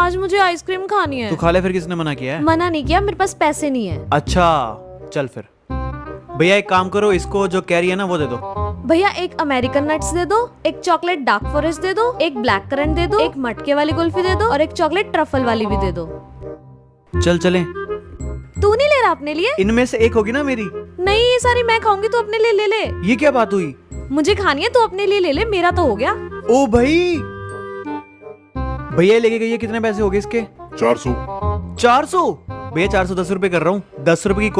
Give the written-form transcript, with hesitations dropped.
आज मुझे आइसक्रीम खानी है। तू खा ले, फिर किसने मना किया है? मना नहीं किया, मेरे पास पैसे नहीं है। अच्छा चल फिर। भैया एक काम करो, इसको जो कैरी है ना वो दे दो। भैया एक अमेरिकन नट्स दे दो, एक चॉकलेट डार्क फॉरेस्ट दे दो, एक ब्लैक करंट दे दो, एक मटके वाली कुल्फी दे दो और एक चॉकलेट ट्रफल वाली भी दे दो। चल चले। तू नहीं ले रहा अपने लिए? इनमें से एक होगी ना मेरी। नहीं, ये सारी मैं खाऊंगी, तू अपने लिए ले ले। ये क्या बात हुई? मुझे खानी है, तू अपने लिए ले ले, मेरा तो हो गया। ओ भाई, भैया लेके गई है, कितने पैसे हो गए इसके? 400। 400? भैया 410 रुपए कर रहा हूँ, 10 रुपए की कोई